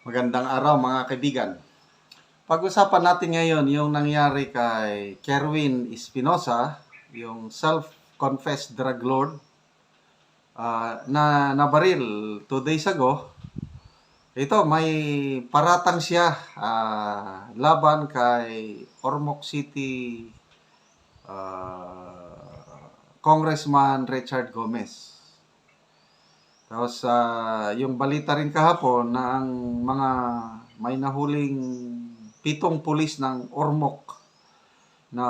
Magandang araw mga kaibigan. Pag-usapan natin ngayon yung nangyari kay Kerwin Espinosa, yung self-confessed drug lord na nabaril 2 days ago. Ito, may paratang siya laban kay Ormoc City Congressman Richard Gomez. Tapos yung balita rin kahapon na ang mga may nahuling 7 pulis ng Ormoc na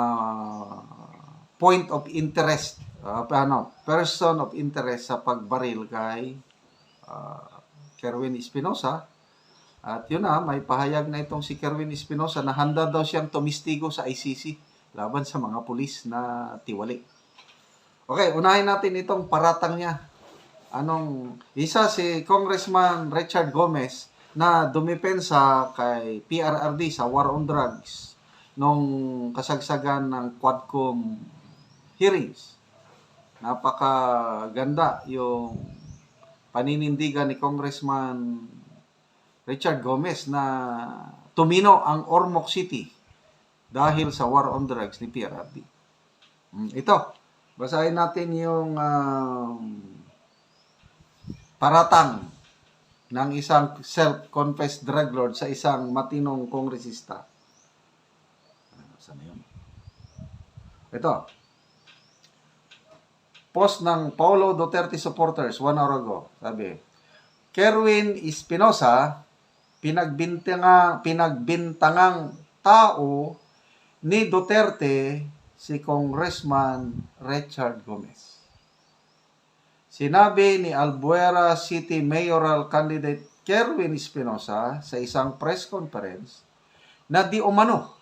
point of interest, person of interest sa pagbaril kay Kerwin Espinosa. At yun na, may pahayag na itong si Kerwin Espinosa na handa daw siyang tumistigo sa ICC laban sa mga pulis na tiwali. Okay, unahin natin itong paratang niya. Isa si Congressman Richard Gomez na dumipensa kay PRRD sa War on Drugs nung kasagsagan ng Quadcom hearings. Napakaganda yung paninindigan ni Congressman Richard Gomez na tumino ang Ormoc City dahil sa War on Drugs ni PRRD. Ito, basahin natin yung paratang ng isang self-confessed drug lord sa isang matinong kongresista. Saan yun? Ito. Post ng Paulo Duterte supporters 1 hour ago. Sabi, Kerwin Espinosa, pinagbintangang tao ni Duterte si Congressman Richard Gomez. Sinabi ni Albuera City Mayoral Candidate Kerwin Espinosa sa isang press conference na di umano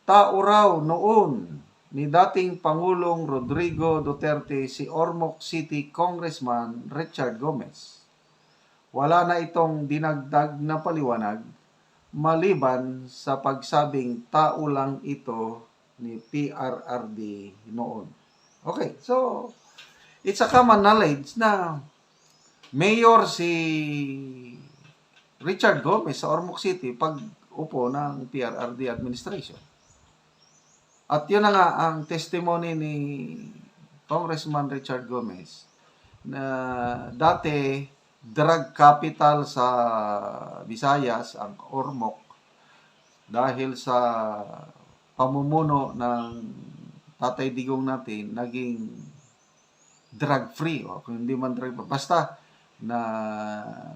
tao raw noon ni dating Pangulong Rodrigo Duterte si Ormoc City Congressman Richard Gomez. Wala na itong dinagdag na paliwanag maliban sa pagsabing tao lang ito ni PRRD noon. Okay, so it's a common knowledge na mayor si Richard Gomez sa Ormoc City pag upo ng PRRD administration. At yun na nga ang testimony ni Congressman Richard Gomez na dati drug capital sa Visayas ang Ormoc dahil sa pamumuno ng Tatay Digong natin naging drug-free o kung hindi man drug, basta na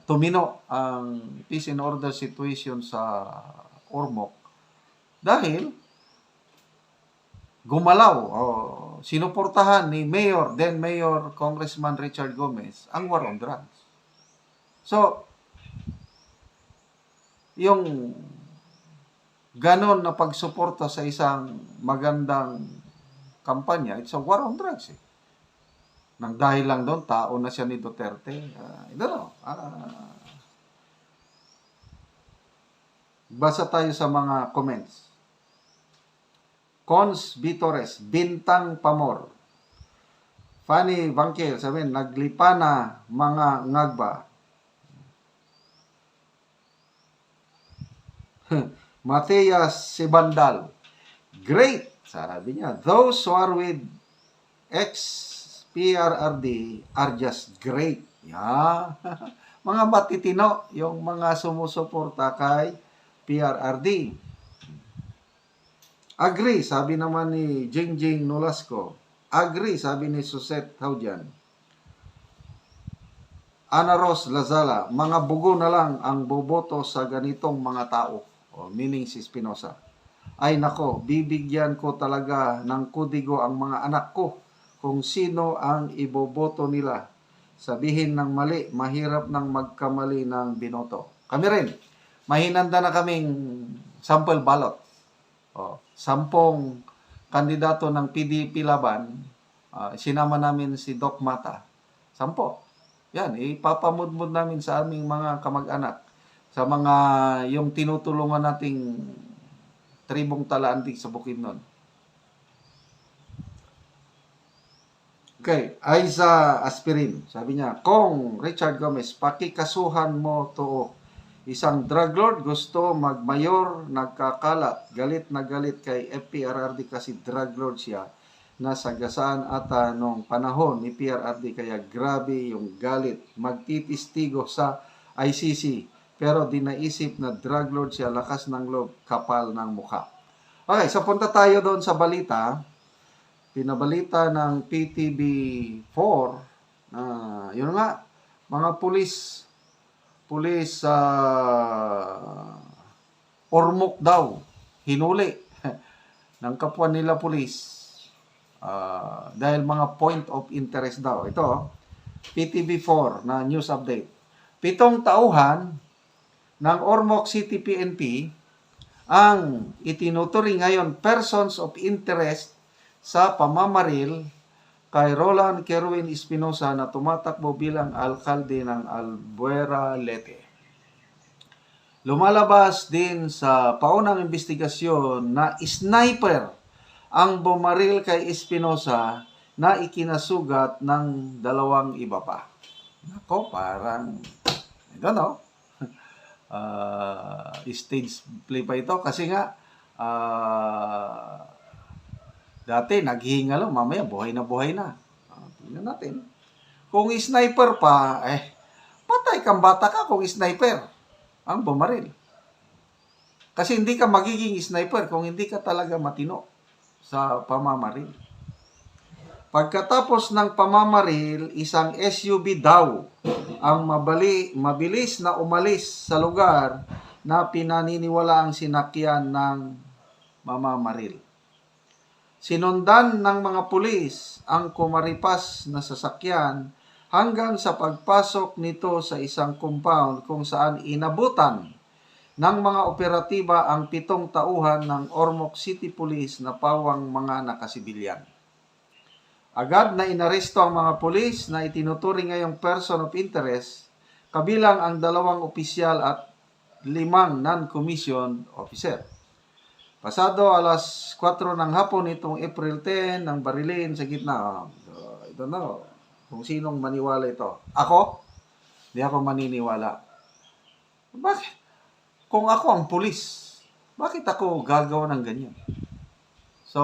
tumino ang peace and order situation sa Ormoc dahil gumalaw o sinuportahan ni then Mayor Congressman Richard Gomez ang war on drugs. So, yung ganon na pagsuporta sa isang magandang kampanya, it's a war on drugs eh. Nang dahil lang doon, tao na siya ni Duterte. I don't know. Basa tayo sa mga comments. Cons Vitores, Bintang Pamor. Fanny Bangkel, sabihin, naglipa na mga ngagba. Mateas Sibandal, great, sabi niya. Those who are with ex-PRRD are just great. Yeah. Mga matitino, yung mga sumusuporta kay PRRD. Agree, sabi naman ni Jingjing Nolasco. Agree, sabi ni Suset Haudian. Ana Ros Lazala, mga bugo na lang ang boboto sa ganitong mga tao. Meaning si Espinosa. Ay nako, bibigyan ko talaga ng kudigo ang mga anak ko kung sino ang iboboto nila. Sabihin ng mali, mahirap nang magkamali ng binoto. Kami rin, mahinanda na kaming sample ballot. 10 kandidato ng PDP laban, sinama namin si Doc Mata. 10. Yan, ipapamudmud namin sa aming mga kamag-anak. Sa mga yung tinutulungan nating tribong Talaandig sa Bukidnon. Okay, Aiza Aspirin, sabi niya, Kong Richard Gomez, pakikasuhan mo to Isang drug lord gusto magmayor, nagkakalat, galit na galit kay FPRRD kasi drug lord siya. Nasagasaan ata nung panahon ni PRRD kaya grabe yung galit. Magtitistigo sa ICC pero di naisip na drug lord siya, lakas ng loob, kapal ng mukha. Okay, so punta tayo doon sa balita. Pinabalita ng PTV4 na yun nga, mga pulis sa Ormoc daw, hinuli ng kapwa nila pulis dahil mga point of interest daw. Ito, PTV4 na news update. 7 tauhan ng Ormoc City PNP ang itinuturing ngayon persons of interest sa pamamaril kay Roland Kerwin Espinosa na tumatakbo bilang alkalde ng Albuera, Leyte. Lumalabas din sa paunang investigasyon na sniper ang bumaril kay Espinosa na ikinasugat ng 2 iba pa. Nako, parang, I don't know, stage play pa ito kasi nga, dati, naghihinga lang. Mamaya, buhay na. Tingnan natin. Kung sniper pa, patay kang bata ka kung sniper ang bumaril. Kasi hindi ka magiging sniper kung hindi ka talaga matino sa pamamaril. Pagkatapos ng pamamaril, isang SUV daw ang mabilis na umalis sa lugar na pinaniniwala ang sinakyan ng mamamaril. Sinundan ng mga pulis ang kumaripas na sasakyan hanggang sa pagpasok nito sa isang compound kung saan inabutan ng mga operatiba ang 7 tauhan ng Ormoc City Police na pawang mga nakasibilyan. Agad na inaresto ang mga pulis na itinuturing ngayong person of interest, kabilang ang 2 opisyal at 5 non-commissioned officer. Pasado alas 4 ng hapon itong April 10 ng barilin sa gitna. I don't know kung sinong maniwala ito. Ako? Hindi ako maniniwala. Bakit? Kung ako ang pulis, bakit ako gagawa ng ganyan? So,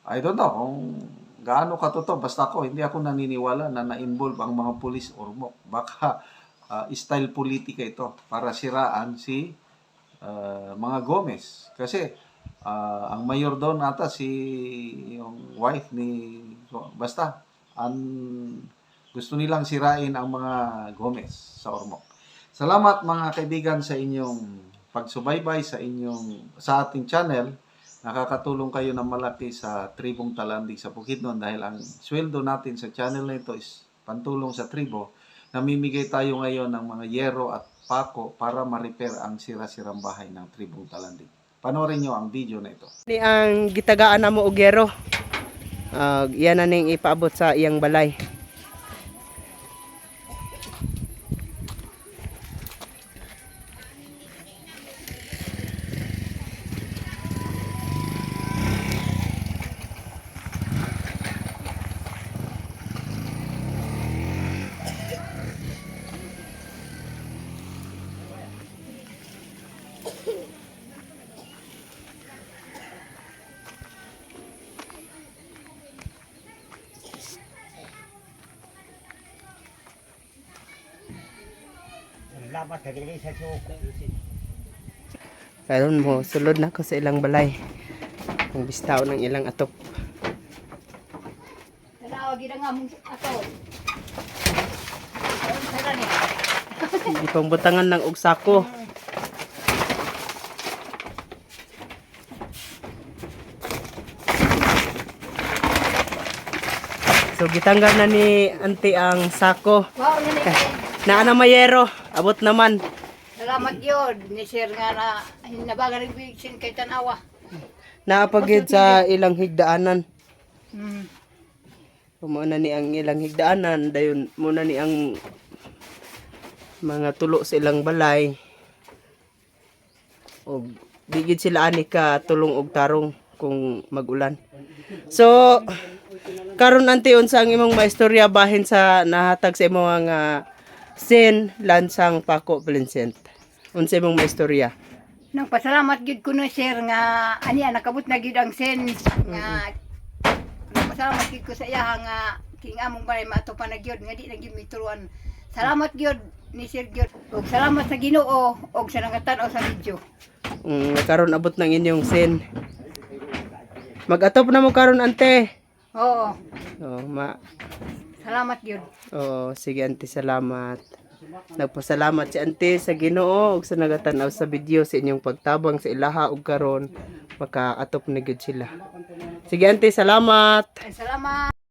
I don't know kung gaano katotoo. Basta ako, hindi ako naniniwala na na-involve ang mga pulis Ormoc. Baka style politika ito para siraan si mga Gomez. Kasi ang mayor doon ata yung wife ni basta gusto nilang sirain ang mga Gomez sa Ormoc. Salamat mga kaibigan sa inyong pagsubaybay sa ating channel. Nakakatulong kayo ng malaki sa tribong Talandig sa Bukidnon dahil ang sweldo natin sa channel na ito is pantulong sa tribo. Namimigay tayo ngayon ng mga yero at pako para ma-repair ang sira-sirang bahay ng tribong Talandig. Panoorin nyo ang video na ito. Ni ang gitagaan na mo ugero. Yan na ning ipaabot sa iyang balay. Karon mo sulod na ko sa ilang balay. Ang bistaw ng ilang atop. Tawag gid nga mong ato. Ipangbutangan ng ugsako. So gitanggal na ni auntie ang sako. Wow, nini. Na ana mayero, abot naman. Salamat yun. Ni sir nga na hinabagan ng bigsin kay tanawa. Naapagid sa ilang higdaanan. Hmm. Muna ni ang ilang higdaanan, dayon muna ni ang mga tulo sa ilang balay. O digid sila ani ka tulong og tarong kung magulan. So karon anti unsa ang imong maistorya bahin sa nahatag sa imong Sin Lansang Paco Vincent. Unsay mong maistorya? Nang pasalamat gyud ko no sir nga aniya nakabot na gyud ang sen nga pasalamat gyud ko sa iya nga king among balay maato pa na gyud nga di na gyud mituruan. Salamat gyud ni sir gyud. Ug salamat sa Ginoo ug sa nangatan-aw sa video. Karon abot ng inyong sin. Mag-atop na mo karon ante. Oo, Oh, salamat gyud. oh, sige ante, salamat. Nagpasalamat si ante sa Ginoo ug sa nagatan-aw sa video sa inyong pagtabang sa ilaha ug karon makaatop na gyud sila. Sige ante, salamat. Salamat.